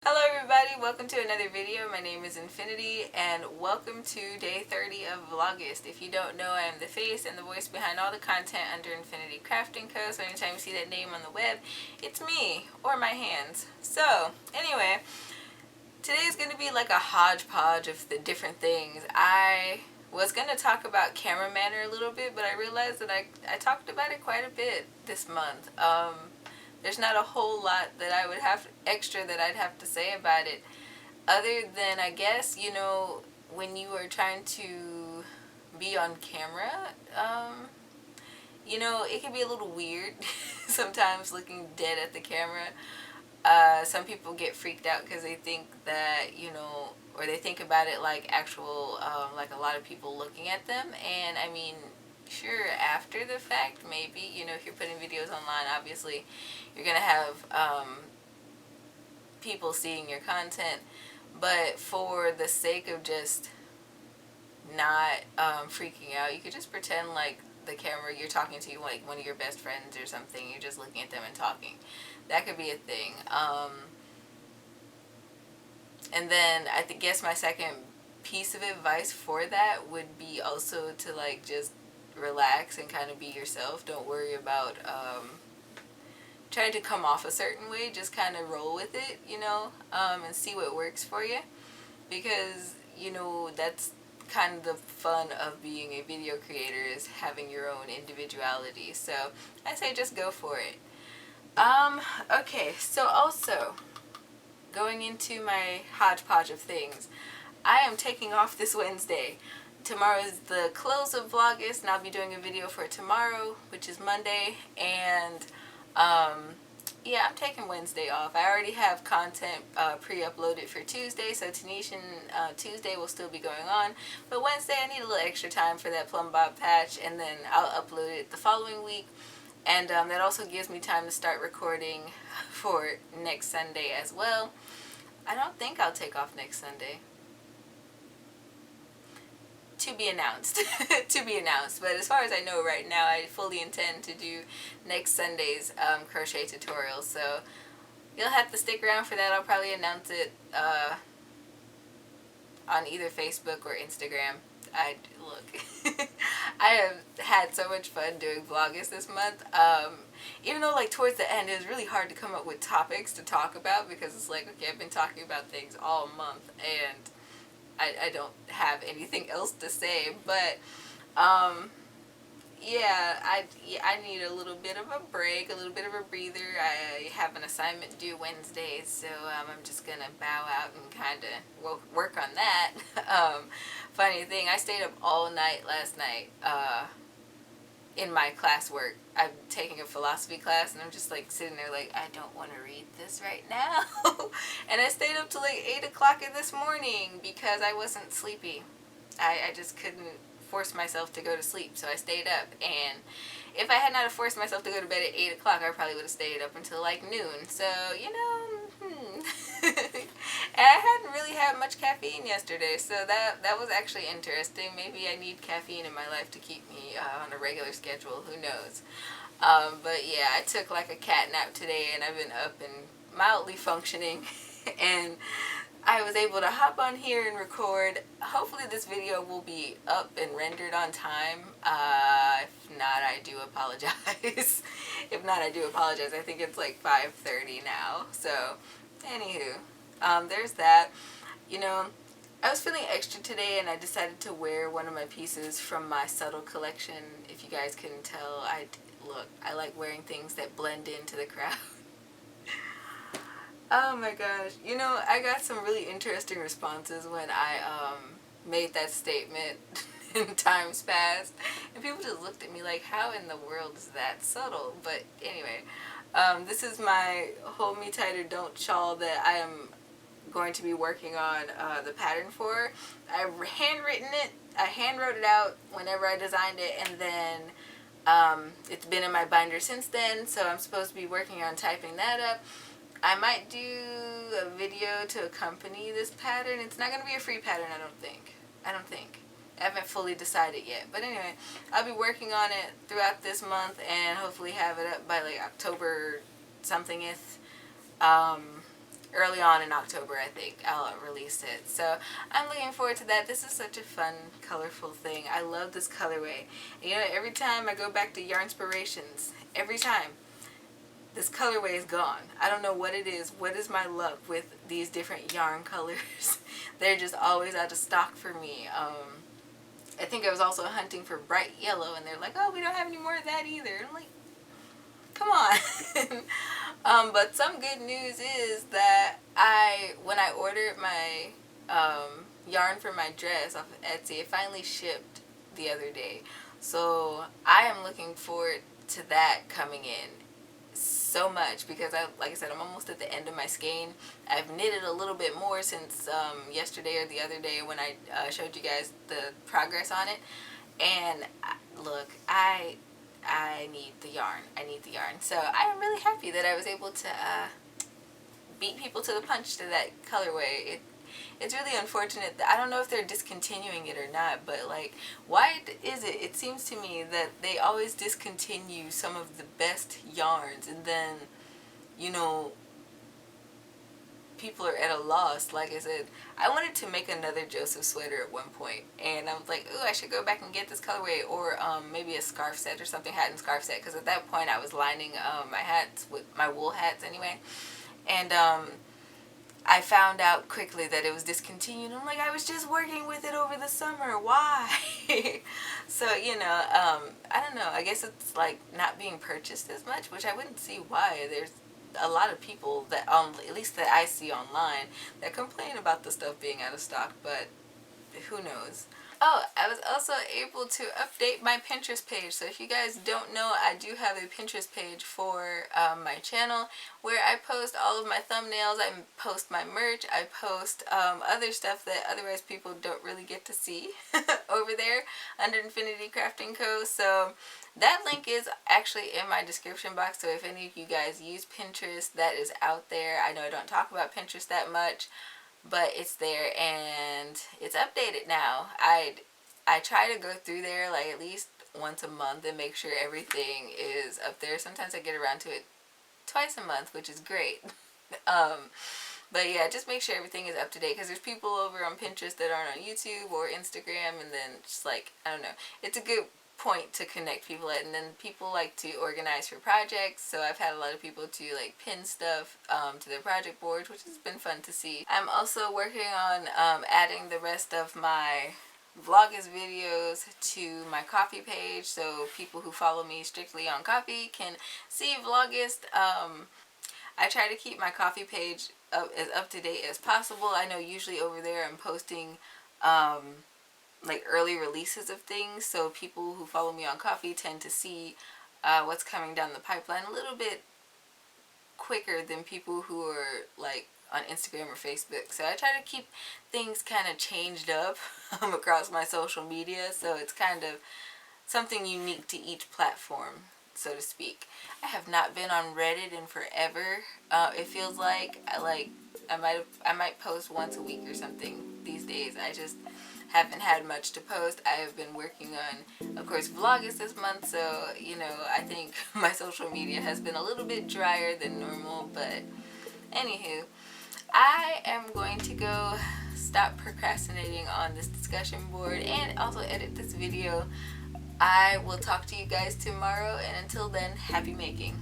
Hello everybody, welcome to another video. My name is Infiniti and welcome to day 30 of Vlogust. If you don't know, I am the face and the voice behind all the content under Infiniti Crafting Co. So anytime you see that name on the web, it's me or my hands. So anyway, today is going to be like a hodgepodge of the different things. I was going to talk about camera manner a little bit, but I realized that I talked about it quite a bit this month. There's not a whole lot that I would have extra that I'd have to say about it, other than I guess, when you are trying to be on camera, it can be a little weird sometimes looking dead at the camera. Some people get freaked out because they think that, or they think about it like actual, like a lot of people looking at them. And I mean, sure, after the fact, maybe, if you're putting videos online, obviously you're going to have people seeing your content. But for the sake of just not freaking out, you could just pretend like the camera you're talking to, like one of your best friends or something, you're just looking at them and talking. That could be a thing. And then guess my second piece of advice for that would be also to like just relax and kind of be yourself. Don't worry about trying to come off a certain way. Just kind of roll with it, and see what works for you. Because, that's kind of the fun of being a video creator, is having your own individuality. So I say just go for it. Okay, so also, going into my hodgepodge of things, I am taking off this Wednesday. Tomorrow is the close of Vlogust, and I'll be doing a video for tomorrow, which is Monday, and yeah, I'm taking Wednesday off. I already have content pre-uploaded for Tuesday, so Tunisian Tuesday will still be going on, but Wednesday I need a little extra time for that plumb bob patch, and then I'll upload it the following week. And that also gives me time to start recording for next Sunday as well. I don't think I'll take off next Sunday. To be announced. To be announced. But as far as I know right now, I fully intend to do next Sunday's crochet tutorial. So you'll have to stick around for that. I'll probably announce it on either Facebook or Instagram. Look, I have had so much fun doing Vlogust this month. Even though like towards the end it was really hard to come up with topics to talk about, because it's like, okay, I've been talking about things all month and I don't have anything else to say. But yeah, I need a little bit of a break, a little bit of a breather. I have an assignment due Wednesday, so I'm just gonna bow out and kind of work on that. Funny thing, I stayed up all night last night in my classwork. I'm taking a philosophy class, and I'm just like sitting there like, I don't want to read this right now. And I stayed up till like 8 o'clock this morning because I wasn't sleepy. I just couldn't force myself to go to sleep, so I stayed up. And if I had not forced myself to go to bed at 8 o'clock, I probably would have stayed up until like noon. So, And I hadn't really had much caffeine yesterday, so that was actually interesting. Maybe I need caffeine in my life to keep me on a regular schedule. Who knows? But yeah, I took like a cat nap today, and I've been up and mildly functioning. And I was able to hop on here and record. Hopefully this video will be up and rendered on time. If not, I do apologize. If not, I do apologize. I think it's like 5:30 now. So, anywho, there's that. I was feeling extra today, and I decided to wear one of my pieces from my Subtle collection. If you guys couldn't tell, I like wearing things that blend into the crowd. Oh my gosh. I got some really interesting responses when I made that statement in times past. And people just looked at me like, how in the world is that subtle? But anyway, this is my Hold Me Tight or Don't shawl that I am going to be working on the pattern for. I handwrote it out whenever I designed it, and then it's been in my binder since then, so I'm supposed to be working on typing that up. I might do a video to accompany this pattern. It's not going to be a free pattern, I don't think. I haven't fully decided yet. But anyway, I'll be working on it throughout this month and hopefully have it up by like October somethingth. early on in October, I think I'll release it. So I'm looking forward to that. This is such a fun, colorful thing. I love this colorway. And, you know, every time I go back to Yarnspirations, every time, this colorway is gone. I don't know what it is. What is my luck with these different yarn colors? They're just always out of stock for me. I think I was also hunting for bright yellow, and they're like, oh, we don't have any more of that either. I'm like, come on. But some good news is that when I ordered my yarn for my dress off of Etsy, it finally shipped the other day. So I am looking forward to that coming in so much, because like I said, I'm almost at the end of my skein. I've knitted a little bit more since yesterday or the other day when I showed you guys the progress on it. And look, I need the yarn. I need the yarn. So I am really happy that I was able to beat people to the punch to that colorway. It's really unfortunate that I don't know if they're discontinuing it or not, but like, why is it? It seems to me that they always discontinue some of the best yarns, and then, you know, people are at a loss. Like I said, I wanted to make another Joseph sweater at one point, and I was like, ooh, I should go back and get this colorway, or maybe a scarf set or something, hat and scarf set, because at that point I was lining my hats with my wool hats anyway, and I found out quickly that it was discontinued. I'm like, I was just working with it over the summer. Why? So, you know, I don't know. I guess it's like not being purchased as much, which I wouldn't see why. There's a lot of people that, at least that I see online, that complain about the stuff being out of stock, but who knows. Oh, I was also able to update my Pinterest page. So if you guys don't know, I do have a Pinterest page for my channel where I post all of my thumbnails, I post my merch, I post other stuff that otherwise people don't really get to see over there under Infiniti Crafting Co. So that link is actually in my description box. So if any of you guys use Pinterest, that is out there. I know I don't talk about Pinterest that much, but it's there and it's updated now. I try to go through there like at least once a month and make sure everything is up there. Sometimes I get around to it twice a month, which is great. But yeah, just make sure everything is up to date, because there's people over on Pinterest that aren't on YouTube or Instagram, and then just like, I don't know, it's a good point to connect people at. And then people like to organize for projects, so I've had a lot of people to like pin stuff to their project boards, which has been fun to see. I'm also working on adding the rest of my Vlogust videos to my coffee page, so people who follow me strictly on coffee can see Vlogust. I try to keep my coffee page as up to date as possible. I know usually over there I'm posting like early releases of things, so people who follow me on coffee tend to see what's coming down the pipeline a little bit quicker than people who are like on Instagram or Facebook. So I try to keep things kind of changed up across my social media, so it's kind of something unique to each platform, so to speak. I have not been on Reddit in forever. It feels like I might post once a week or something these days. I just haven't had much to post. I have been working on, of course, Vlogust this month, so, you know, I think my social media has been a little bit drier than normal, but anywho, I am going to go stop procrastinating on this discussion board and also edit this video. I will talk to you guys tomorrow, and until then, happy making.